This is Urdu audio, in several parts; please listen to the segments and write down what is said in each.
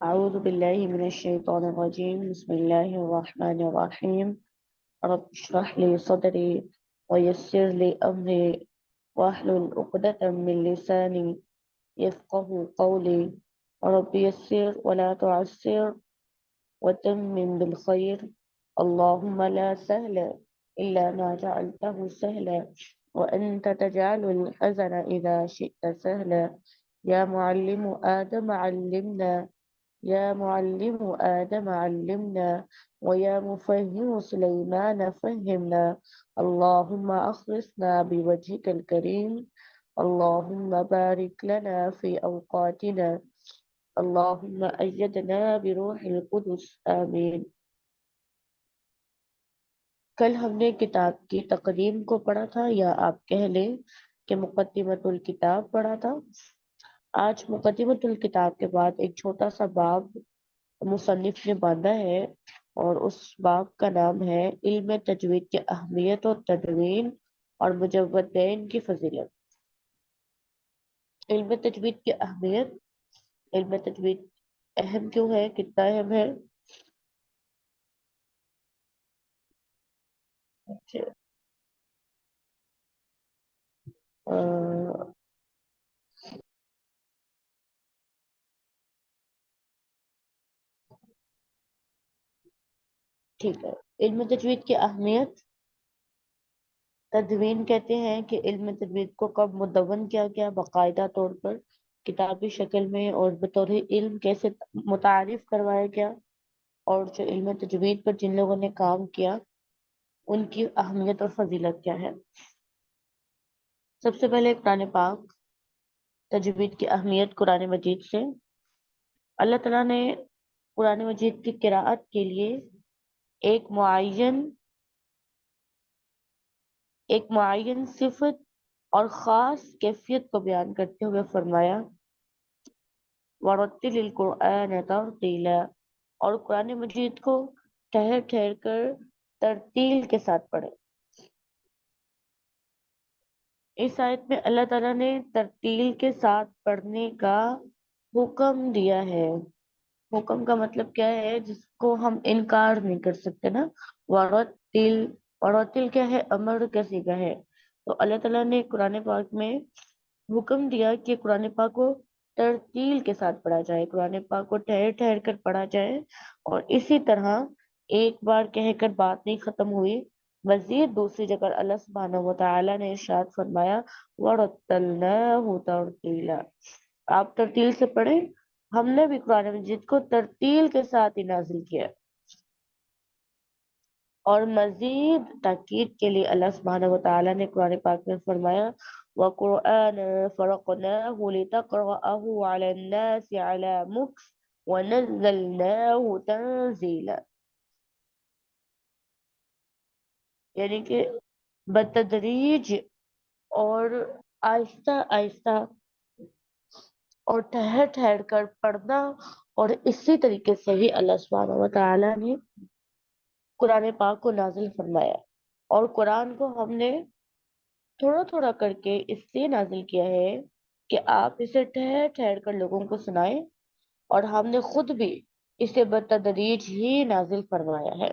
أعوذ بالله من الشيطان الرجيم بسم الله الرحمن الرحيم رب اشرح لي صدري ويسر لي أمري واحلل عقدة من لساني يفقه قولي رب يسر ولا تعسر وتمم بالخير اللهم لا سهل إلا ما جعلته سهلا وأنت تجعل الحزن إذا شئت سهلا يا معلم آدم علمنا يا معلم آدم علمنا ويا مفهم سليمان فهمنا اللهم أخلصنا بوجهك الكريم اللهم بارك لنا في أوقاتنا اللهم أيدنا بروح القدس آمين. کل ہم نے کتاب کی تقدیم کو پڑھا تھا یا آپ کہہ لیں کہ مقدمۃ الکتاب پڑھا تھا. آج مقدمۃ الکتاب کے بعد ایک چھوٹا سا باب مصنف نے باندھا ہے اور اس باب کا نام ہے علم تجوید کی اہمیت و تدوین اور مجودین کی فضیلت. علم تجوید کی اہمیت. علم تجوید اہم کیوں ہے؟ کتنا اہم ہے؟ اچھا، ٹھیک ہے. علم تجوید کی اہمیت. تدوین کہتے ہیں کہ علم تجوید کو کب مدون کیا گیا، باقاعدہ طور پر کتابی شکل میں اور بطور علم کیسے متعارف کروایا گیا، اور جو علم تجوید پر جن لوگوں نے کام کیا ان کی اہمیت اور فضیلت کیا ہے. سب سے پہلے قرآن پاک. تجوید کی اہمیت قرآن مجید سے. اللہ تعالیٰ نے قرآن مجید کی قراءت کے لیے ایک معین صفت اور خاص کیفیت کو بیان کرتے ہوئے فرمایا وَرَتِّلِ الْقُرْآنَ تَرْتِيلًا، اور قرآن مجید کو ٹھہر ٹھہر کر ترتیل کے ساتھ پڑھے. اس آیت میں اللہ تعالیٰ نے ترتیل کے ساتھ پڑھنے کا حکم دیا ہے. حکم کا مطلب کیا ہے جس کو ہم انکار نہیں کر سکتے نا. ورتل. ورتل کیا ہے؟ امر کا صیغہ ہے. تو اللہ تعالیٰ نے قرآن پاک میں حکم دیا کہ قرآن پاک کو ترتیل کے ساتھ پڑھا جائے، قرآن پاک کو ٹھہر ٹھہر کر پڑھا جائے. اور اسی طرح ایک بار کہہ کر بات نہیں ختم ہوئی، مزید دوسری جگہ اللہ سبحانہ و تعالیٰ نے ارشاد فرمایا وَرَتَّلْنَاهُ تَرْتِيلًا، آپ ترتیل سے پڑھیں. ہم نے بھی قرآن مجید کو ترتیل کے ساتھ ہی نازل کیا. اور مزید تاکید کے لیے اللہ سبحانہ و تعالیٰ نے قرآن پاک میں فرمایا وَقُرْآنًا فَرَقْنَاهُ لِتَقْرَأَهُ عَلَى النَّاسِ عَلَى مُكْثٍ وَنَزَّلْنَاهُ تَنزِيلًا، یعنی کہ بتدریج اور آہستہ آہستہ اور ٹھہر ٹھہر کر پڑھنا. اور اسی طریقے سے ہی اللہ سبحانہ و تعالیٰ نے قرآن پاک کو نازل فرمایا. اور قرآن کو ہم نے تھوڑا تھوڑا کر کے اس لیے نازل کیا ہے کہ آپ اسے ٹھہر ٹھہر کر لوگوں کو سنائیں، اور ہم نے خود بھی اسے بتدریج ہی نازل فرمایا ہے.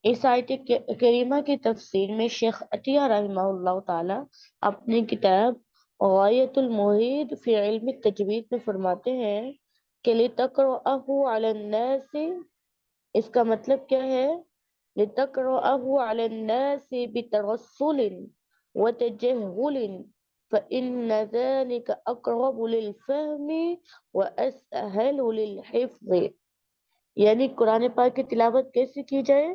اس آیت کریمہ کی تفسیر میں شیخ عطیہ رحمہ اللہ تعالی اپنی کتاب غایت المرید فی علم التجوید میں فرماتے ہیں کہ لِتَقْرَأَهُ عَلَى النَّاسِ، اس کا مطلب کیا ہے؟ لِتَقْرَأَهُ عَلَى النَّاسِ بِتَرَسُّلٍ وَتَجَهُّلٍ فَإِنَّ ذَلِكَ أَقْرَبُ لِلْفَهْمِ وَأَسْهَلُ لِلْحِفْظِ. یعنی قرآن پاک کی تلاوت کیسے کی جائے؟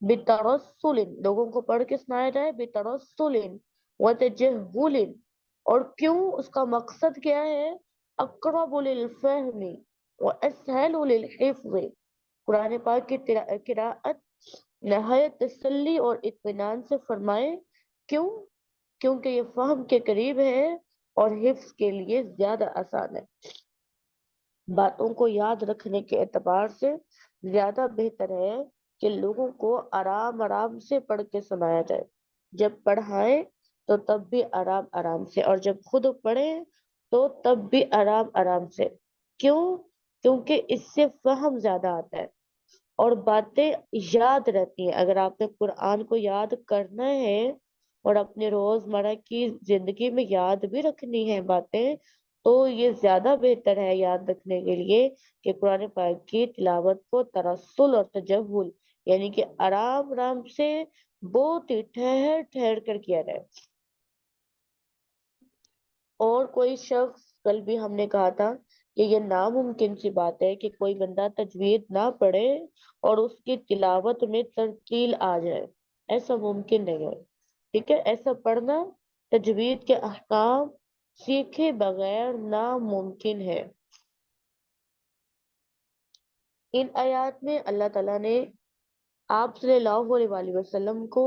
بِتَرَسُّلٍ، لوگوں کو پڑھ کے سنایا جائے. بِتَرَسُّلٍ وَتَجَهُّلٍ، اور کیوں؟ اس کا مقصد کیا ہے؟ اقرب للفہم واسہل للحفظ. قرآن پاک کی قراءت نہایت تسلی اور اطمینان سے فرمائے. کیوں؟ کیونکہ یہ فہم کے قریب ہے اور حفظ کے لیے زیادہ آسان ہے. باتوں کو یاد رکھنے کے اعتبار سے زیادہ بہتر ہے کہ لوگوں کو آرام آرام سے پڑھ کے سنایا جائے. جب پڑھائیں تو تب بھی آرام آرام سے، اور جب خود پڑھیں تو تب بھی آرام آرام سے. کیوں؟ کیونکہ اس سے فہم زیادہ آتا ہے اور باتیں یاد رہتی ہیں۔ اگر آپ نے قرآن کو یاد کرنا ہے اور اپنے روزمرہ کی زندگی میں یاد بھی رکھنی ہے باتیں، تو یہ زیادہ بہتر ہے یاد رکھنے کے لیے کہ قرآن پاک کی تلاوت کو ترسل اور تجول، یعنی کہ آرام آرام سے بہت ہی ٹھہر ٹھہر کر کیا جائے۔ اور کوئی شخص، کل بھی ہم نے کہا تھا کہ یہ ناممکن سی بات ہے کہ کوئی بندہ تجوید نہ پڑھے اور اس کی تلاوت میں ترتیل آ جائے، ایسا ممکن نہیں ہے۔ ٹھیک ہے، ایسا پڑھنا تجوید کے احکام سیکھے بغیر ناممکن ہے۔ ان آیات میں اللہ تعالیٰ نے آپ صلی اللہ علیہ وآلہ وسلم کو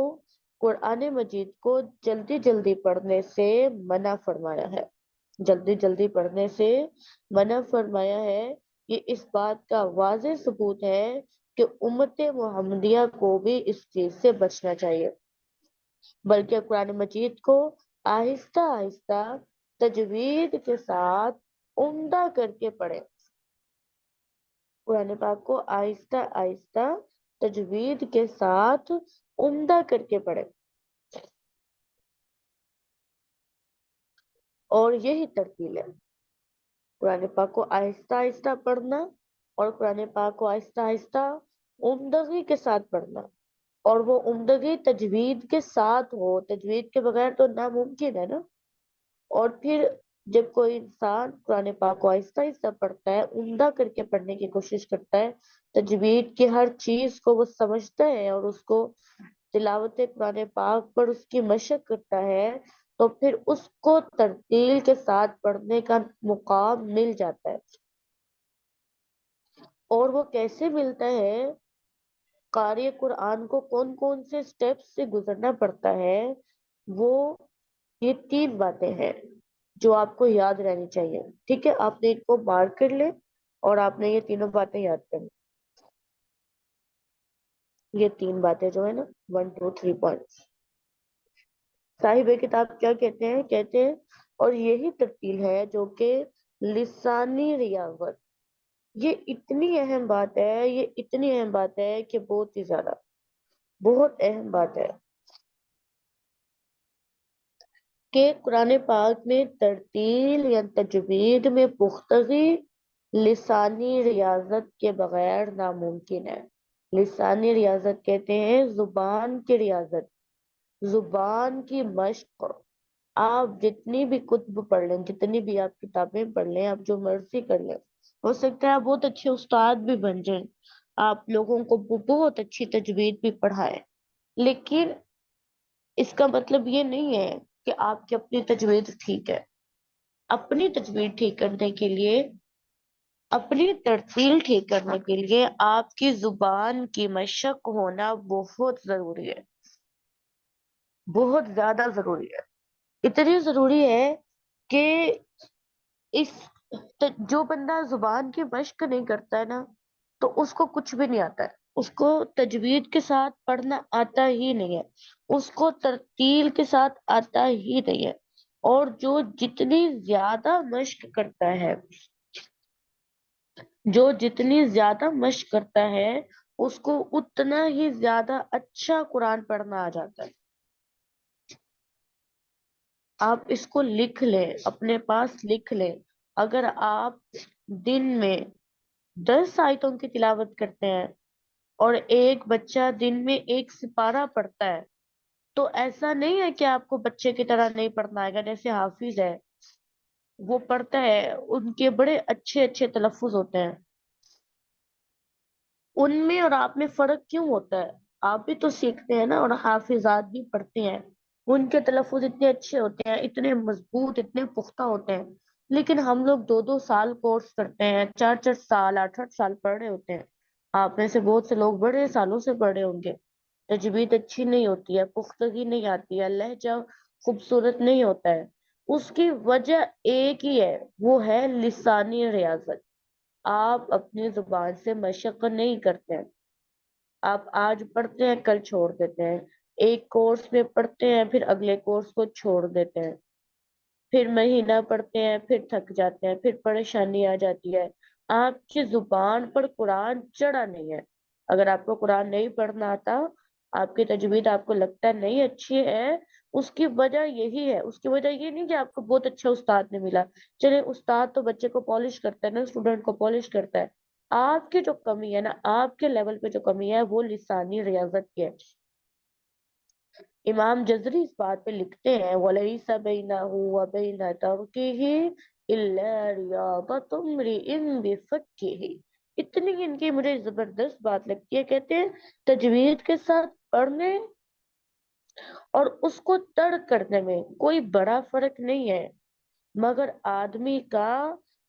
قرآن مجید کو جلدی جلدی پڑھنے سے منع فرمایا ہے۔ جلدی جلدی پڑھنے سے منع فرمایا ہے۔ یہ اس بات کا واضح ثبوت ہے کہ امت محمدیہ کو بھی اس چیز سے بچنا چاہیے، بلکہ قرآن مجید کو آہستہ آہستہ تجوید کے ساتھ عمدہ کر کے پڑھیں۔ قرآن پاک کو آہستہ آہستہ تجوید کے ساتھ عمدہ کر کے پڑھیں، اور یہی ترتیل ہے، قرآن پاک کو آہستہ آہستہ پڑھنا اور قرآن پاک کو آہستہ آہستہ عمدگی کے ساتھ پڑھنا، اور وہ عمدگی تجوید کے ساتھ ہو، تجوید کے بغیر تو ناممکن ہے نا۔ اور پھر جب کوئی انسان قرآن پاک کو آہستہ آہستہ پڑھتا ہے، عمدہ کر کے پڑھنے کی کوشش کرتا ہے، تجوید کی ہر چیز کو وہ سمجھتا ہے اور اس کو تلاوت قرآن پاک پر اس کی مشق کرتا ہے، تو پھر اس کو ترتیل کے ساتھ پڑھنے کا مقام مل جاتا ہے۔ اور وہ کیسے ملتا ہے؟ قاری قرآن کو کون کون سے سٹیپس سے گزرنا پڑتا ہے، وہ یہ 3 باتیں ہیں جو آپ کو یاد رہنی چاہیے۔ ٹھیک ہے، آپ نے ان کو مارک کر لیں اور آپ نے یہ تینوں باتیں یاد کریں۔ یہ 3 باتیں جو ہے نا، 1 2 3 پوائنٹس۔ صاحب کتاب کیا کہتے ہیں؟ کہتے ہیں اور یہی ترتیل ہے جو کہ لسانی ریاضت، یہ اتنی اہم بات ہے، یہ اتنی اہم بات ہے کہ بہت ہی زیادہ، بہت اہم بات ہے کہ قرآن پاک میں ترتیل یا تجوید میں پختگی لسانی ریاضت کے بغیر ناممکن ہے۔ لسانی ریاضت کہتے ہیں زبان کی ریاضت، زبان کی مشق۔ آپ جتنی بھی کتب پڑھ لیں، جتنی بھی آپ کتابیں پڑھ لیں، آپ جو مرضی کر لیں، ہو سکتا ہے آپ بہت اچھے استاد بھی بن جائیں، آپ لوگوں کو بہت اچھی تجوید بھی پڑھائیں، لیکن اس کا مطلب یہ نہیں ہے کہ آپ کی اپنی تجوید ٹھیک ہے۔ اپنی تجوید ٹھیک کرنے کے لیے، اپنی ترتیل ٹھیک کرنے کے لیے آپ کی زبان کی مشق ہونا بہت ضروری ہے، بہت زیادہ ضروری ہے۔ اتنی ضروری ہے کہ اس جو بندہ زبان کی مشق نہیں کرتا ہے نا، تو اس کو کچھ بھی نہیں آتا ہے، اس کو تجوید کے ساتھ پڑھنا آتا ہی نہیں ہے، اس کو ترتیل کے ساتھ آتا ہی نہیں ہے۔ اور جو جتنی زیادہ مشق کرتا ہے، جو جتنی زیادہ مشق کرتا ہے، اس کو اتنا ہی زیادہ اچھا قرآن پڑھنا آ جاتا ہے۔ آپ اس کو لکھ لیں، اپنے پاس لکھ لیں۔ اگر آپ دن میں 10 آیتوں کی تلاوت کرتے ہیں اور ایک بچہ دن میں 1 سپارہ پڑھتا ہے، تو ایسا نہیں ہے کہ آپ کو بچے کی طرح نہیں پڑھنا آئے گا۔ جیسے حافظ ہے، وہ پڑھتا ہے، ان کے بڑے اچھے اچھے تلفظ ہوتے ہیں، ان میں اور آپ میں فرق کیوں ہوتا ہے؟ آپ بھی تو سیکھتے ہیں نا، اور حافظات بھی پڑھتے ہیں، ان کے تلفظ اتنے اچھے ہوتے ہیں، اتنے مضبوط، اتنے پختہ ہوتے ہیں، لیکن ہم لوگ 2 2 سال کورس کرتے ہیں، 4 4 سال، 8 8 سال پڑھ رہے ہوتے ہیں۔ آپ میں سے بہت سے لوگ بڑے سالوں سے پڑھے ہوں گے، تجوید اچھی نہیں ہوتی ہے، پختگی نہیں آتی ہے، لہجہ خوبصورت نہیں ہوتا ہے۔ اس کی وجہ ایک ہی ہے، وہ ہے لسانی ریاضت۔ آپ اپنی زبان سے مشق نہیں کرتے ہیں، آپ آج پڑھتے ہیں، کل چھوڑ دیتے ہیں، ایک کورس میں پڑھتے ہیں، پھر اگلے کورس کو چھوڑ دیتے ہیں، پھر مہینہ پڑھتے ہیں، پھر تھک جاتے ہیں، پھر پریشانی آ جاتی ہے، آپ کی زبان پر قرآن چڑھا نہیں ہے۔ اگر آپ کو قرآن نہیں پڑھنا آتا، آپ کی تجوید آپ کو لگتا ہے نہیں اچھی ہے، اس کی وجہ یہی ہے، اس کی وجہ یہ نہیں کہ آپ کو بہت اچھا استاد نہیں ملا۔ چلے استاد تو بچے کو پالش کرتا ہے نا، اسٹوڈنٹ کو پالش کرتا ہے۔ آپ کی جو کمی ہے نا، آپ کے لیول پہ جو کمی ہے وہ لسانی ریاضت کی ہے۔ امام جزری اس بات پہ لکھتے ہیں وَلَيْسَ بَيْنَهُ وَبَيْنَ تَرْكِهِ إِلَّا رِيَاضَةُ امْرِئٍ بِفَقِّهِ۔ اتنی ان کی مجھے زبردست بات لگتی ہے، کہتے ہیں تجوید کے ساتھ پڑھنے اور اس کو ترک کرنے میں کوئی بڑا فرق نہیں ہے، مگر آدمی کا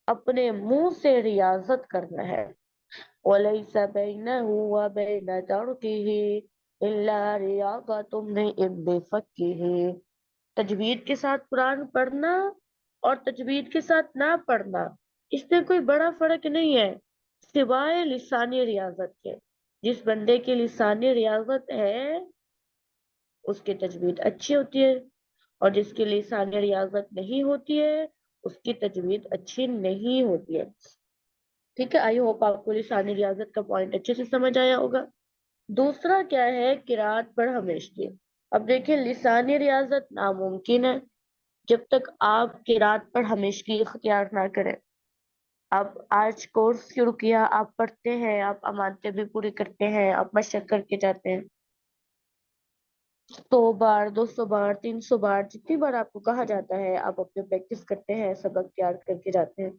اپنے منہ سے ریاضت کرنا ہے۔ وَلَيْسَ بَيْنَهُ وَبَيْنَ تَرْكِهِ إِلَّا رِيَاضَةُ امْرِئٍ بِفَقِّهِ۔ تجوید کے ساتھ قرآن پڑھنا اور تجوید کے ساتھ نہ پڑھنا، اس میں کوئی بڑا فرق نہیں ہے سوائے لسانی ریاضت کے۔ جس بندے کی لسانی ریاضت ہے اس کی تجوید اچھی ہوتی ہے، اور جس کی لسانی ریاضت نہیں ہوتی ہے اس کی تجوید اچھی نہیں ہوتی ہے۔ ٹھیک ہے، آئی ہوپ آپ کو لسانی ریاضت کا پوائنٹ اچھے سے سمجھ آیا ہوگا۔ دوسرا کیا ہے؟ قرات پر ہمیشگی۔ اب دیکھیں لسانی ریاضت ناممکن ہے جب تک آپ قرات پر ہمیشگی اختیار نہ کریں۔ آپ آج کورس شروع کیا، آپ پڑھتے ہیں، آپ امانتیں بھی پوری کرتے ہیں، آپ مشق کر کے جاتے ہیں، 100 بار، 200 بار، 300 بار، جتنی بار آپ کو کہا جاتا ہے آپ اپنے پریکٹس کرتے ہیں، سبق یاد کر کے جاتے ہیں۔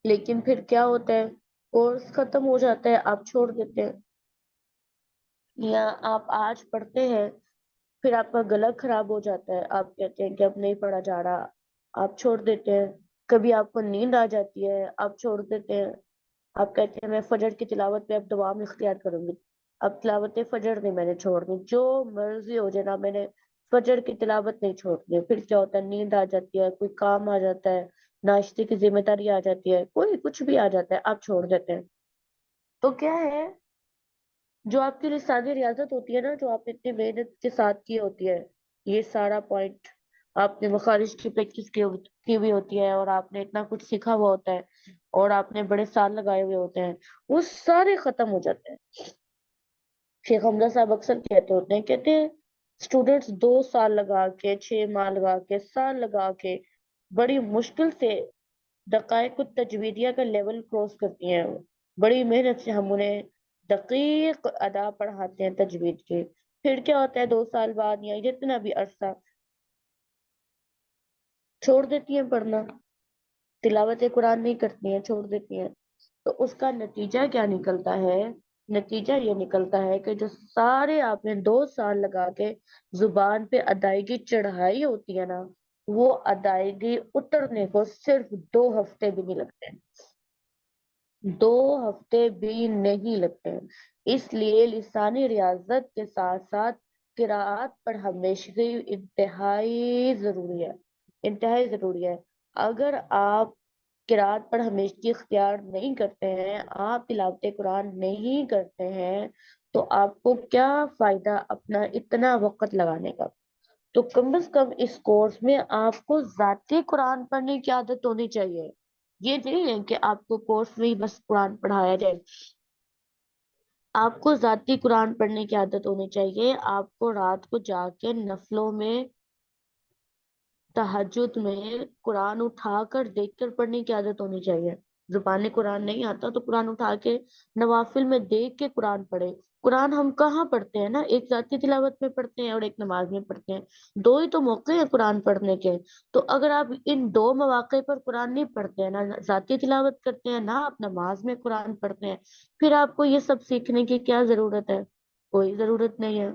لیکن پھر کیا ہوتا ہے؟ کورس ختم ہو جاتا ہے، آپ چھوڑ دیتے ہیں، یا آپ آج پڑھتے ہیں پھر آپ کا گلا خراب ہو جاتا ہے، آپ کہتے ہیں کہ اب نہیں پڑھا جا رہا، آپ چھوڑ دیتے ہیں۔ کبھی آپ کو نیند آ جاتی ہے، آپ چھوڑ دیتے ہیں، آپ کہتے ہیں میں فجر کی تلاوت پہ اب دوام اختیار کروں گی، اب تلاوت فجر نہیں میں نے چھوڑنی، جو مرضی ہو جائے نا، میں نے فجر کی تلاوت نہیں چھوڑنی۔ پھر کیا ہوتا ہے؟ نیند آ جاتی ہے، کوئی کام آ جاتا ہے، ناشتے کی ذمہ داری آ جاتی ہے، کوئی کچھ بھی آ جاتا ہے، آپ چھوڑ دیتے ہیں۔ تو کیا ہے؟ جو آپ کی لسانی ریاضت ہوتی ہے نا، جو آپ نے اتنی محنت کے ساتھ کی ہوتی ہے، یہ سارا پوائنٹ آپ نے مخارج کی پریکٹس کی ہوئی ہوتی ہے، اور آپ نے اتنا کچھ سیکھا ہوا ہوتا ہے، اور آپ نے بڑے سال لگائے ہوئے ہوتے ہیں، وہ سارے ختم ہو جاتے ہیں۔ شیخ حمزہ صاحب اکثر کہتے ہوتے ہیں، کہتے ہیں اسٹوڈینٹس 2 سال لگا کے، 6 ماہ لگا کے، سال لگا کے بڑی مشکل سے دقائق التجویدیہ کا لیول کراس کرتی ہیں۔ بڑی محنت سے ہم انہیں دقیق ادا پڑھاتے ہیں تجوید کے، پھر کیا ہوتا ہے 2 سال بعد یا جتنا بھی عرصہ چھوڑ دیتی ہیں پڑھنا، تلاوت قرآن نہیں کرتی ہیں، چھوڑ دیتی ہیں۔ تو اس کا نتیجہ کیا نکلتا ہے؟ نتیجہ یہ نکلتا ہے کہ جو سارے آپ نے 2 سال لگا کے زبان پہ ادائیگی چڑھائی ہوتی ہے نا، وہ ادائیگی اترنے کو صرف 2 ہفتے بھی نہیں لگتے ہیں، 2 ہفتے بھی نہیں لگتے ہیں۔ اس لیے لسانی ریاضت کے ساتھ ساتھ قراءت پر ہمیشگی انتہائی ضروری ہے، انتہائی ضروری ہے۔ اگر آپ قراءت پر ہمیشگی اختیار نہیں کرتے ہیں، آپ تلاوت قرآن نہیں کرتے ہیں، تو آپ کو کیا فائدہ اپنا اتنا وقت لگانے کا؟ تو کم از کم اس کورس میں آپ کو ذاتی قرآن پڑھنے کی عادت ہونی چاہیے۔ یہ نہیں ہے کہ آپ کو کورس میں ہی بس قرآن پڑھایا جائے، آپ کو ذاتی قرآن پڑھنے کی عادت ہونی چاہیے۔ آپ کو رات کو جا کے نفلوں میں، تہجد میں قرآن اٹھا کر دیکھ کر پڑھنے کی عادت ہونی چاہیے۔ زبانی قرآن نہیں آتا تو قرآن اٹھا کے نوافل میں دیکھ کے قرآن پڑھے۔ قرآن ہم کہاں پڑھتے ہیں نا، ایک ذاتی تلاوت میں پڑھتے ہیں اور ایک نماز میں پڑھتے ہیں، 2 ہی تو موقع ہیں قرآن پڑھنے کے۔ تو اگر آپ ان 2 مواقع پر قرآن نہیں پڑھتے ہیں، نہ ذاتی تلاوت کرتے ہیں، نہ آپ نماز میں قرآن پڑھتے ہیں، پھر آپ کو یہ سب سیکھنے کی کیا ضرورت ہے؟ کوئی ضرورت نہیں ہے۔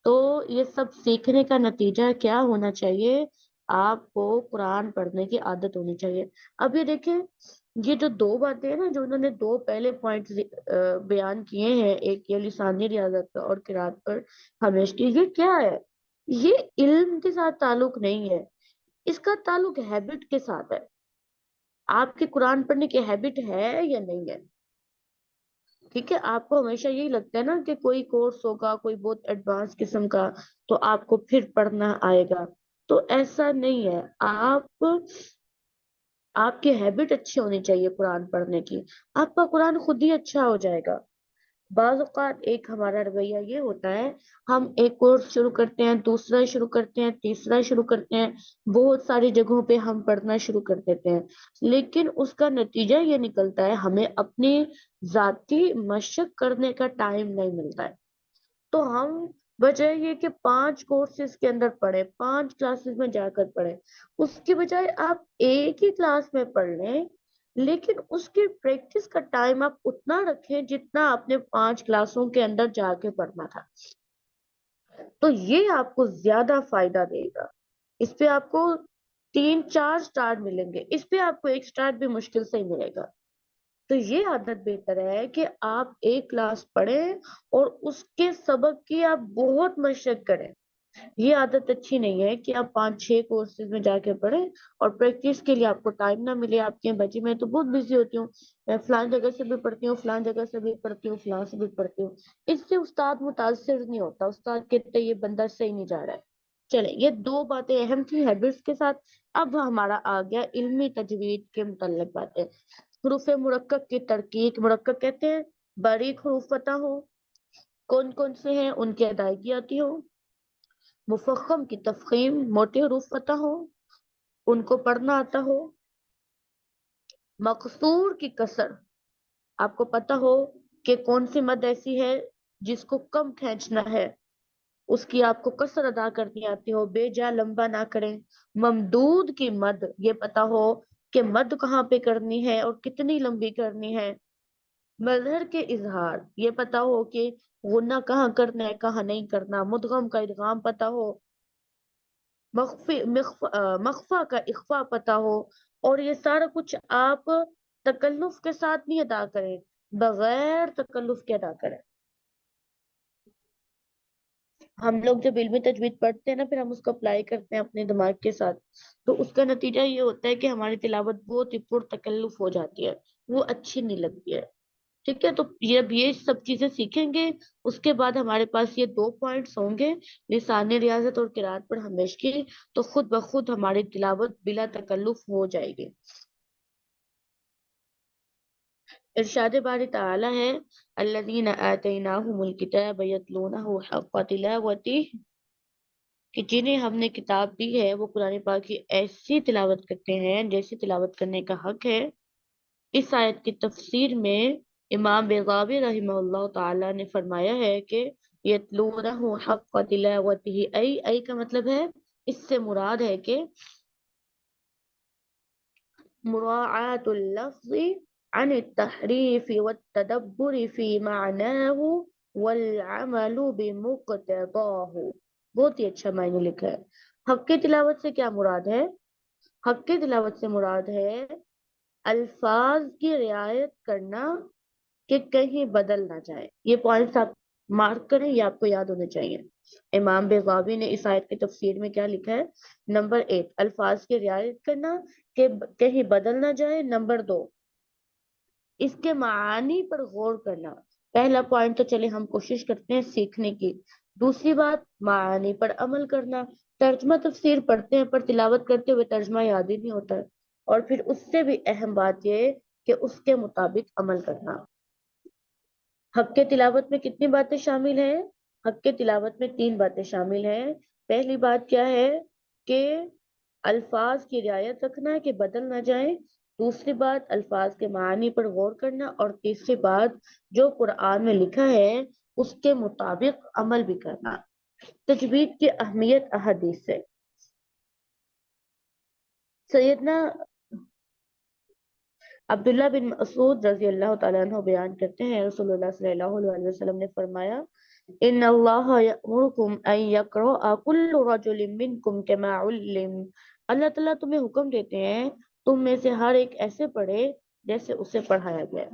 تو یہ سب سیکھنے کا نتیجہ کیا ہونا چاہیے؟ آپ کو قرآن پڑھنے کی عادت ہونی چاہیے۔ اب یہ دیکھیں، یہ جو 2 باتیں ہیں نا، جو انہوں نے 2 پہلے پوائنٹ بیان کیے ہیں، ایک یہ لسانی ریاضت کا اور قرات پر ہمیشگی، یہ کیا ہے؟ یہ علم کے ساتھ تعلق نہیں ہے، اس کا تعلق ہیبٹ کے ساتھ ہے۔ آپ کی قرآن پڑھنے کی ہیبٹ ہے یا نہیں ہے؟ ٹھیک ہے، آپ کو ہمیشہ یہی لگتا ہے نا کہ کوئی کورس ہوگا، کوئی بہت ایڈوانس قسم کا، تو آپ کو پھر پڑھنا آئے گا۔ تو ایسا نہیں ہے، آپ کی ہیبٹ اچھی ہونی چاہیے قرآن پڑھنے کی، آپ کا قرآن خود ہی اچھا ہو جائے گا۔ بعض اوقات ایک ہمارا رویہ یہ ہوتا ہے، ہم ایک کورس شروع کرتے ہیں، دوسرا شروع کرتے ہیں، تیسرا شروع کرتے ہیں، بہت ساری جگہوں پہ ہم پڑھنا شروع کر دیتے ہیں، لیکن اس کا نتیجہ یہ نکلتا ہے ہمیں اپنی ذاتی مشق کرنے کا ٹائم نہیں ملتا ہے۔ تو ہم بجائے یہ کہ 5 کورسز کے اندر پڑھیں، 5 کلاسز میں جا کر پڑھیں، اس کی بجائے آپ ایک ہی کلاس میں پڑھ لیں، لیکن اس کی پریکٹس کا ٹائم آپ اتنا رکھیں جتنا آپ نے 5 کلاسوں کے اندر جا کے پڑھنا تھا۔ تو یہ آپ کو زیادہ فائدہ دے گا، اس پہ آپ کو 3 4 اسٹار ملیں گے، اس پہ آپ کو 1 اسٹار بھی مشکل سے ہی ملے گا۔ تو یہ عادت بہتر ہے کہ آپ ایک کلاس پڑھیں اور اس کے سبق کی آپ بہت مشق کریں۔ یہ عادت اچھی نہیں ہے کہ آپ 5 6 کورسز میں جا کے پڑھیں اور پریکٹس کے لیے آپ کو ٹائم نہ ملے۔ آپ کے بچے میں تو بہت بزی ہوتی ہوں، میں فلان جگہ سے بھی پڑھتی ہوں، فلان جگہ سے بھی پڑھتی ہوں، فلان سے بھی پڑھتی ہوں، اس سے استاد متاثر نہیں ہوتا، استاد کہتے ہیں یہ بندہ صحیح نہیں جا رہا ہے۔ چلیں، یہ 2 باتیں اہم تھی ہیبٹس کے ساتھ۔ اب ہمارا آ گیا علمی تجوید کے متعلق باتیں۔ حروف مرکب کی ترکیب، مرکب کہتے ہیں باریک حروف پتہ ہو، کون کون سے ہیں ان کی ادائیگی آتی ہو، مفخم کی تفخیم، موٹے حروف پتہ ہو، ان کو پڑھنا آتا ہو، مقصور کی کسر، آپ کو پتہ ہو کہ کون سی مد ایسی ہے جس کو کم کھینچنا ہے، اس کی آپ کو کسر ادا کرنی آتی ہو، بے جا لمبا نہ کریں۔ ممدود کی مد، یہ پتہ ہو کہ مد کہاں پہ کرنی ہے اور کتنی لمبی کرنی ہے۔ مظہر کے اظہار، یہ پتہ ہو کہ غنہ کہاں کرنا ہے کہاں نہیں کرنا۔ مدغم کا ادغام پتہ ہو، مخفا کا اخفا پتہ ہو، اور یہ سارا کچھ آپ تکلف کے ساتھ نہیں ادا کریں، بغیر تکلف کے ادا کریں۔ ہم لوگ جب علمی تجوید پڑھتے ہیں نا، پھر ہم اس کو اپلائی کرتے ہیں اپنے دماغ کے ساتھ، تو اس کا نتیجہ یہ ہوتا ہے کہ ہماری تلاوت بہت ہی پر تکلف ہو جاتی ہے، وہ اچھی نہیں لگتی ہے۔ ٹھیک ہے، تو جب یہ سب چیزیں سیکھیں گے، اس کے بعد ہمارے پاس یہ 2 پوائنٹس ہوں گے، لسان ریاضت اور قرات پر ہمیشگی، تو خود بخود ہماری تلاوت بلا تکلف ہو جائے گی۔ ارشاد باری تعالی ہے الذین آتیناہم الکتاب یتلونہ حق تلاوتہ، کہ جنہیں ہم نے کتاب دی ہے وہ قرآن پاک کی ایسی تلاوت کرتے ہیں جیسی تلاوت کرنے کا حق ہے۔ اس آیت کی تفسیر میں امام بیضاوی رحمہ اللہ تعالی نے فرمایا ہے کہ یتلونہ حق تلاوتہ، ای کا مطلب ہے، اس سے مراد ہے کہ مراعاة اللفظ عن التحریف والتدبر فی معناه والعمل بمقتضاہ۔ بہت ہی اچھا معنی لکھا ہے۔ حق کی تلاوت سے کیا مراد ہے؟ حق کی تلاوت سے مراد ہے الفاظ کی رعایت کرنا کہ کہیں بدل نہ جائے۔ یہ پوائنٹس آپ مارک کریں، یہ آپ کو یاد ہونے چاہیے۔ امام بیضاوی نے اس آیت کی تفسیر میں کیا لکھا ہے؟ نمبر 1، الفاظ کی رعایت کرنا کہ کہیں بدل نہ جائے۔ نمبر 2، اس کے معانی پر غور کرنا۔ پہلا پوائنٹ تو چلے ہم کوشش کرتے ہیں سیکھنے کی، دوسری بات معانی پر عمل کرنا۔ ترجمہ تفسیر پڑھتے ہیں پر تلاوت کرتے ہوئے ترجمہ یاد ہی نہیں ہوتا ہے، اور پھر اس سے بھی اہم بات یہ کہ اس کے مطابق عمل کرنا۔ حق کے تلاوت میں کتنی باتیں شامل ہیں؟ حق کے تلاوت میں 3 باتیں شامل ہیں۔ پہلی بات کیا ہے کہ الفاظ کی رعایت رکھنا کہ بدل نہ جائیں، دوسری بات الفاظ کے معانی پر غور کرنا، اور تیسری بات جو قرآن میں لکھا ہے اس کے مطابق عمل بھی کرنا۔ تجوید کی اہمیت احادیث سے، سیدنا عبداللہ بن مسعود رضی اللہ تعالیٰ عنہ بیان کرتے ہیں رسول اللہ صلی اللہ علیہ وسلم نے فرمایا ان اللہ یأمرکم ان یقرأ کل رجل منکم کما علم، اللہ تعالیٰ تمہیں حکم دیتے ہیں تم میں سے ہر ایک ایسے پڑھے جیسے اسے پڑھایا گیا۔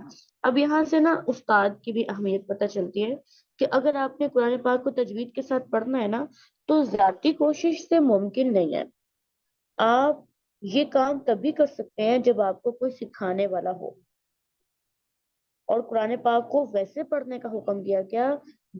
اب یہاں سے نا استاد کی بھی اہمیت پتہ چلتی ہے کہ اگر آپ نے قرآن پاک کو تجوید کے ساتھ پڑھنا ہے نا، تو ذاتی کوشش سے ممکن نہیں ہے۔ آپ یہ کام تبھی کر سکتے ہیں جب آپ کو کوئی سکھانے والا ہو۔ اور قرآن پاک کو ویسے پڑھنے کا حکم دیا گیا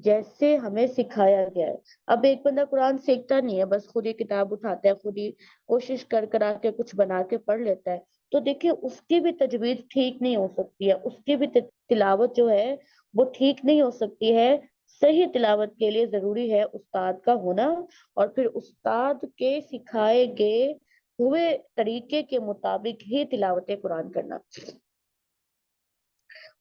جیسے ہمیں سکھایا گیا ہے۔ اب ایک بندہ قرآن سیکھتا نہیں ہے، بس خود ہی کتاب اٹھاتا ہے، خود ہی کوشش کرا کے کچھ بنا کے پڑھ لیتا ہے، تو دیکھیے اس کی بھی تجوید ٹھیک نہیں ہو سکتی ہے، اس کی بھی تلاوت جو ہے وہ ٹھیک نہیں ہو سکتی ہے۔ صحیح تلاوت کے لیے ضروری ہے استاد کا ہونا، اور پھر استاد کے سکھائے گئے ہوئے طریقے کے مطابق ہی تلاوت قرآن کرنا۔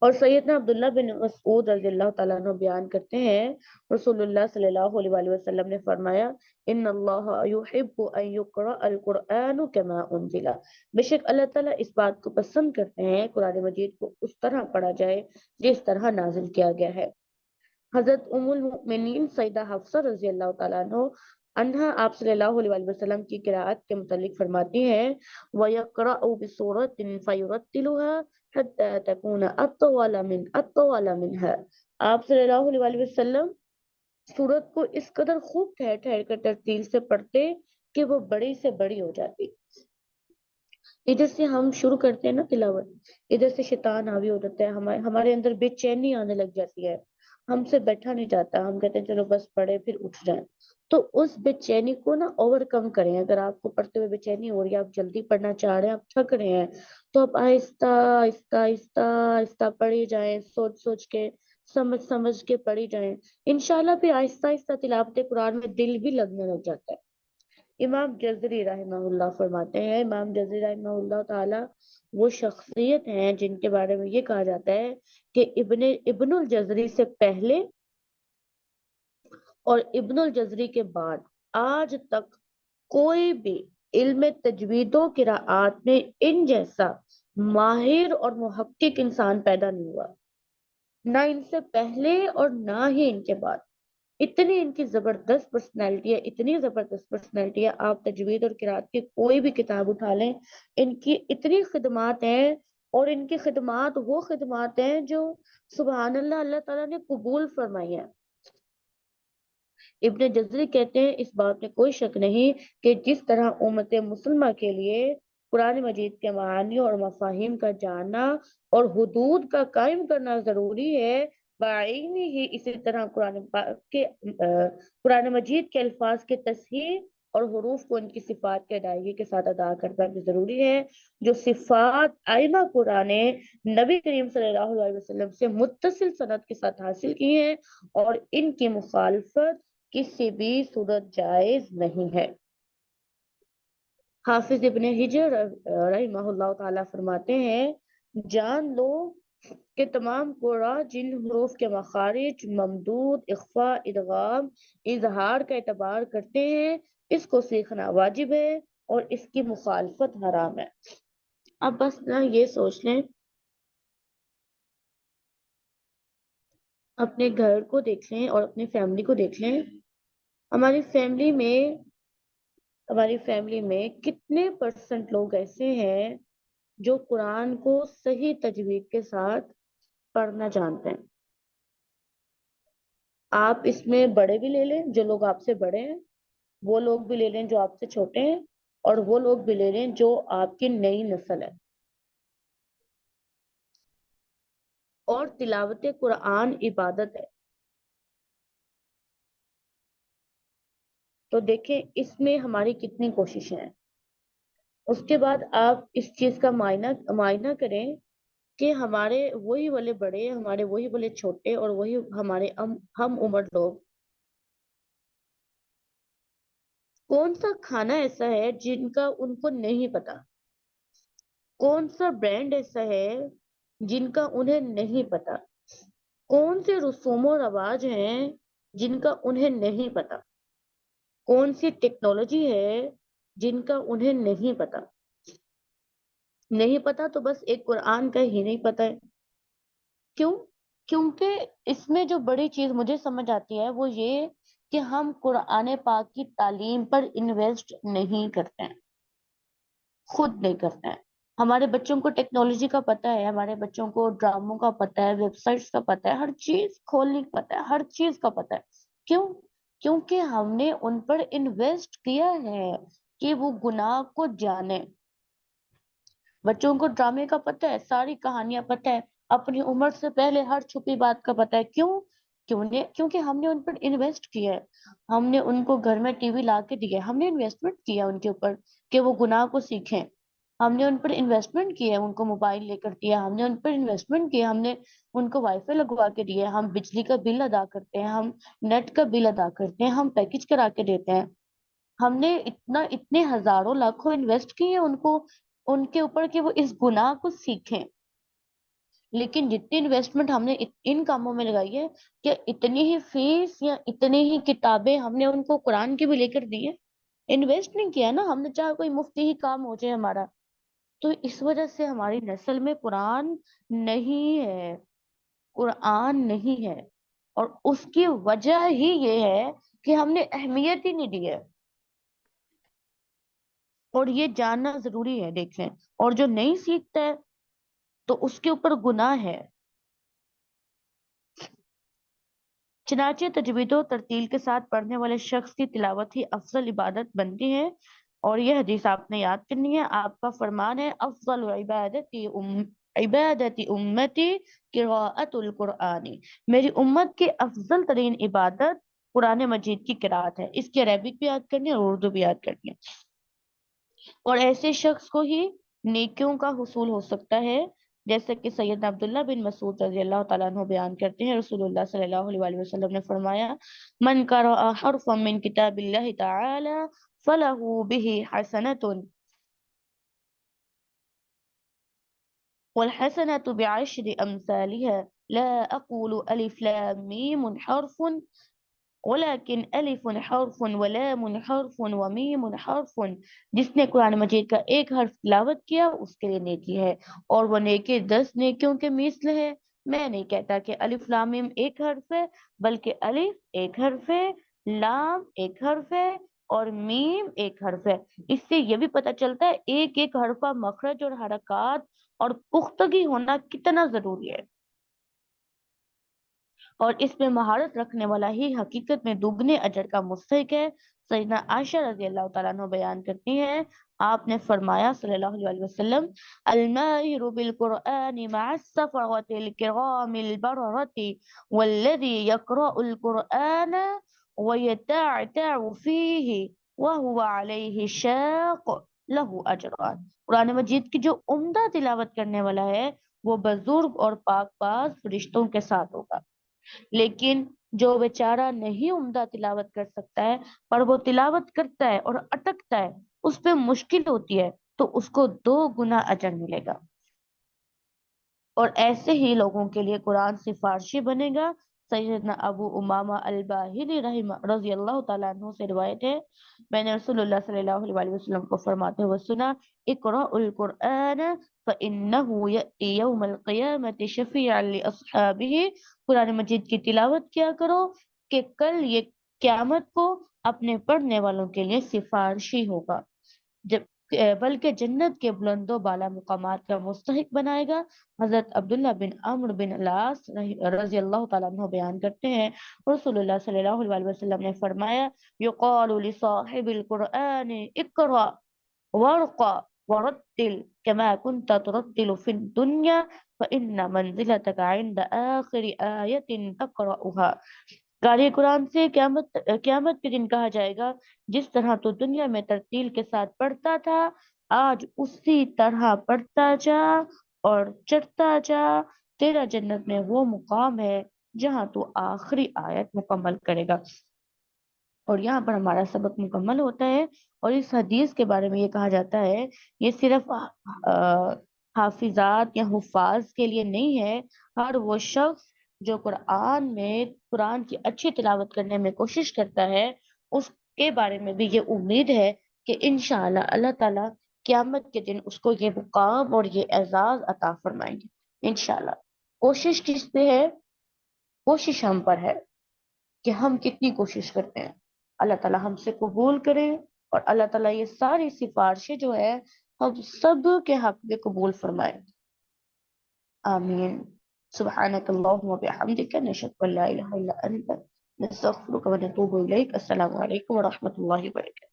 اور سیدنا عبداللہ بن مسعود رضی اللہ تعالیٰ عنہ بیان کرتے ہیں، رسول اللہ صلی اللہ علیہ وآلہ وسلم نے فرمایا، ان اللہ یحب ان یقرأ القرآن کما انزل، بے شک اللہ تعالیٰ اس بات کو پسند کرتے ہیں قرآن مجید کو اس طرح پڑھا جائے جس طرح نازل کیا گیا ہے۔ حضرت ام المؤمنین سیدہ حفصہ رضی اللہ تعالیٰ عنہ آپ صلی اللہ علیہ وآلہ وسلم کی قرأت کے متعلق فرماتی ہیں، وَيَقْرَأُ بِسُورَةٍ فَيُرَتِّلُهَا حَتَّى تَكُونَ أَطْوَلَ مِنْهَا، آپ صلی اللہ علیہ وآلہ وسلم سورت کو اس قدر خوب ٹھہر ٹھہر کر ترتیل سے پڑھتے کہ وہ بڑی سے بڑی ہو جاتی۔ ادھر سے ہم شروع کرتے ہیں نا تلاوت، ادھر سے شیطان حاوی ہو جاتا ہے، ہمارے اندر بے چینی آنے لگ جاتی ہے، ہم سے بیٹھا نہیں جاتا، ہم کہتے ہیں چلو بس پڑھے پھر اٹھ جائیں۔ تو اس بے چینی کو نا اوور کم کریں، اگر آپ کو پڑھتے ہوئے بے چینی ہو رہی ہے، آپ جلدی پڑھنا چاہ رہے ہیں، آپ تھک رہے ہیں، تو آپ آہستہ آہستہ آہستہ آہستہ پڑھی جائیں، سوچ سوچ کے سمجھ سمجھ کے پڑھی جائیں، انشاءاللہ پھر آہستہ آہستہ تلاوت قرآن میں دل بھی لگنے لگ جاتا ہے۔ امام جزری رحمہ اللہ فرماتے ہیں، امام جزری رحمہ اللہ تعالی وہ شخصیت ہیں جن کے بارے میں یہ کہا جاتا ہے کہ ابن الجزری سے پہلے اور ابن الجزری کے بعد آج تک کوئی بھی علم تجوید و قراءات میں ان جیسا ماہر اور محقق انسان پیدا نہیں ہوا، نہ ان سے پہلے اور نہ ہی ان کے بعد۔ اتنی ان کی زبردست پرسنالٹی ہے، اتنی زبردست پرسنالٹی ہے، آپ تجوید اور قرات کی کوئی بھی کتاب اٹھا لیں، ان کی اتنی خدمات ہیں، اور ان کی خدمات وہ خدمات ہیں جو سبحان اللہ اللہ تعالیٰ نے قبول فرمائی ہیں۔ ابن جزری کہتے ہیں اس بات میں کوئی شک نہیں کہ جس طرح امت مسلمہ کے لیے قرآن مجید کے معانی اور مفاہیم کا جاننا اور حدود کا قائم کرنا ضروری ہے، بعینی ہی اسی طرح قرآن مجید کے الفاظ کے تصحیح اور حروف کو ان کی صفات کے ادائیگی کے ساتھ ادا کرنا بھی ضروری ہے، جو صفات آئمہ قرآن نبی کریم صلی اللہ علیہ وسلم سے متصل سند کے ساتھ حاصل کی ہیں، اور ان کی مخالفت کسی بھی صورت جائز نہیں ہے۔ حافظ ابن حجر رحمہ اللہ تعالیٰ فرماتے ہیں، جان لو کہ تمام قرآن جن حروف کے مخارج، ممدود، اخفا، ادغام، اظہار کا اعتبار کرتے ہیں، اس کو سیکھنا واجب ہے اور اس کی مخالفت حرام ہے۔ اب بس نہ یہ سوچ لیں، اپنے گھر کو دیکھ لیں اور اپنی فیملی کو دیکھ لیں، ہماری فیملی میں کتنے پرسنٹ لوگ ایسے ہیں جو قرآن کو صحیح تجوید کے ساتھ پڑھنا جانتے ہیں۔ آپ اس میں بڑے بھی لے لیں، جو لوگ آپ سے بڑے ہیں، وہ لوگ بھی لے لیں جو آپ سے چھوٹے ہیں، اور وہ لوگ بھی لے لیں جو آپ کی نئی نسل ہے۔ اور تلاوت قرآن عبادت ہے، تو دیکھیں اس میں ہماری کتنی کوششیں ہیں۔ اس کے بعد آپ اس چیز کا معائنہ کریں کہ ہمارے وہی والے بڑے، ہمارے وہی والے چھوٹے، اور وہی ہمارے ہم عمر لوگ، کون سا کھانا ایسا ہے جن کا ان کو نہیں پتا، کون سا برانڈ ایسا ہے جن کا انہیں نہیں پتا، کون سے رسوم و رواج ہیں جن کا انہیں نہیں پتا، کون سی ٹیکنالوجی ہے جن کا انہیں نہیں پتا۔ نہیں پتا تو بس ایک قرآن کا ہی نہیں پتا ہے۔ کیوں؟ کیونکہ اس میں جو بڑی چیز مجھے سمجھ آتی ہے وہ یہ کہ ہم قرآن پاک کی تعلیم پر انویسٹ نہیں کرتے ہیں، خود نہیں کرتے ہیں۔ ہمارے بچوں کو ٹیکنالوجی کا پتہ ہے، ہمارے بچوں کو ڈراموں کا پتہ ہے، ویب سائٹس کا پتہ ہے، ہر چیز کھولنے کا پتہ ہے، ہر چیز کا پتہ ہے۔ کیوں؟ کیونکہ ہم نے ان پر انویسٹ کیا ہے کہ وہ گناہ کو جانے۔ بچوں کو ڈرامے کا پتہ ہے، ساری کہانیاں پتہ ہے، اپنی عمر سے پہلے ہر چھپی بات کا پتہ ہے. کیونکہ ہم نے ان پر انویسٹ کیا ہے. ہم نے ان کو گھر میں ٹی وی لا کے دیا ہے. ہم نے انویسٹمنٹ کیا ان کے اوپر کہ وہ گناہ کو سیکھیں. ہم نے ان پر انویسٹمنٹ کیا ہے، ان کو موبائل لے کر دیا. ہم نے ان پر انویسٹمنٹ کیا، ہم نے ان کو وائی فائی لگوا کے دیا. ہم بجلی کا بل ادا کرتے ہیں، ہم نیٹ کا بل ادا کرتے ہیں، ہم پیکج کرا کے دیتے ہیں. ہم نے اتنے ہزاروں لاکھوں انویسٹ کیے ہیں ان کے اوپر کہ وہ اس گناہ کو سیکھیں. لیکن جتنی انویسٹمنٹ ہم نے ان کاموں میں لگائی ہے، کہ اتنی ہی فیس یا اتنی ہی کتابیں ہم نے ان کو قرآن کی بھی لے کر دی ہے؟ انویسٹ نہیں کیا نا ہم نے. چاہے کوئی مفتی ہی کام ہو جائے ہمارا. تو اس وجہ سے ہماری نسل میں قرآن نہیں ہے. قرآن نہیں ہے، اور اس کی وجہ ہی یہ ہے کہ ہم نے اہمیت ہی نہیں دی ہے. اور یہ جاننا ضروری ہے. دیکھیں، اور جو نہیں سیکھتا ہے تو اس کے اوپر گناہ ہے. چنانچہ تجوید و ترتیل کے ساتھ پڑھنے والے شخص کی تلاوت ہی افضل عبادت بنتی ہے. اور یہ حدیث آپ نے یاد کرنی ہے. آپ کا فرمان ہے افضل عبادتی امتی قراءت القرآن. میری امت کی افضل ترین عبادت قرآن مجید کی قراءت ہے. اس کی عربک بھی یاد کرنی ہے اور اردو بھی یاد کرنی ہے. اور ایسے شخص کو ہی نیکیوں کا حصول ہو سکتا ہے، جیسے کہ سیدنا عبداللہ بن مسعود رضی اللہ تعالیٰ عنہ بیان کرتے ہیں، رسول اللہ صلی اللہ علیہ وآلہ وسلم نے فرمایا: من قرأ حرفا من کتاب اللہ تعالی فلہ بہ حسنۃ والحسنۃ بعشر امثالها لا اقول الف لام میم حرف ولیکن الف حرف ولام حرف ومیم حرف. جس نے قرآن مجید کا ایک حرف تلاوت کیا اس کے لیے نیکی ہے، اور وہ نیکی 10 نیکیوں کے مثل ہے. میں نہیں کہتا کہ الف لام میم ایک حرف ہے، بلکہ الف ایک حرف ہے، لام ایک حرف ہے، اور میم ایک حرف ہے. اس سے یہ بھی پتہ چلتا ہے ایک ایک حرف کا مخرج اور حرکات اور پختگی ہونا کتنا ضروری ہے. اور اس میں مہارت رکھنے والا ہی حقیقت میں دگنے اجر کا مستحق ہے. سیدنا عائشہ رضی اللہ تعالیٰ عنہ بیان کرتی ہیں، آپ نے فرمایا صلی اللہ علیہ وسلم: الماہر بالقرآن مع السفرۃ الکرام البررۃ والذی یقرأ القرآن ویتعتع فیہ وہو علیہ شاق لہ اجران. قرآن مجید کی جو عمدہ تلاوت کرنے والا ہے وہ بزرگ اور پاک باز فرشتوں کے ساتھ ہوگا. لیکن جو بیچارہ نہیں عمدہ تلاوت کر سکتا ہے پر وہ تلاوت کرتا ہے اور اٹکتا ہے، اس پہ مشکل ہوتی ہے، تو اس کو 2 گنا اجر ملے گا. اور ایسے ہی لوگوں کے لیے قرآن سفارشی بنے گا. سیدنا ابو امامہ الباہلی رضی اللہ تعالیٰ عنہ سے روایت ہے، میں نے رسول اللہ صلی اللہ علیہ وسلم کو فرماتے ہوئے سنا: اقرأ القرآن فإنه يأتي يوم القيامة شفيعا لأصحابه. قرآن مجید کی تلاوت کیا کرو کہ کل یہ قیامت کو اپنے پڑھنے والوں کے لیے سفارشی ہوگا، بلکہ جنت کے بلند و بالا مقامات کا مستحق بنائے گا. حضرت عبداللہ بن عمرو بن العاص رضی اللہ تعالیٰ عنہ بیان کرتے ہیں، رسول اللہ صلی اللہ علیہ وسلم نے فرمایا: یقال لصاحب القرآن اقرأ وارقا ورتل كما كنت ترتل في الدنيا فإن منزلتك عند آخر آية تقرأها. قاری قرآن سے قیامت کے دن کہا جائے گا: جس طرح تو دنیا میں ترتیل کے ساتھ پڑھتا تھا، آج اسی طرح پڑھتا جا اور چڑھتا جا. تیرا جنت میں وہ مقام ہے جہاں تو آخری آیت مکمل کرے گا. اور یہاں پر ہمارا سبق مکمل ہوتا ہے. اور اس حدیث کے بارے میں یہ کہا جاتا ہے یہ صرف حافظات یا حفاظ کے لیے نہیں ہے. ہر وہ شخص جو قرآن کی اچھی تلاوت کرنے میں کوشش کرتا ہے، اس کے بارے میں بھی یہ امید ہے کہ انشاءاللہ اللہ تعالیٰ قیامت کے دن اس کو یہ مقام اور یہ اعزاز عطا فرمائیں گے انشاءاللہ. کوشش کس پہ ہے؟ کوشش ہم پر ہے کہ ہم کتنی کوشش کرتے ہیں. اللہ تعالیٰ ہم سے قبول کریں، اور اللہ تعالیٰ یہ ساری سفارشیں جو ہے ہم سب کے حق میں قبول فرمائیں. آمین. سبحانک اللہم وبحمدک نشہد ان لا الہ الا انت نستغفرک ونتوب الیک. السلام علیکم ورحمۃ اللہ وبرکاتہ.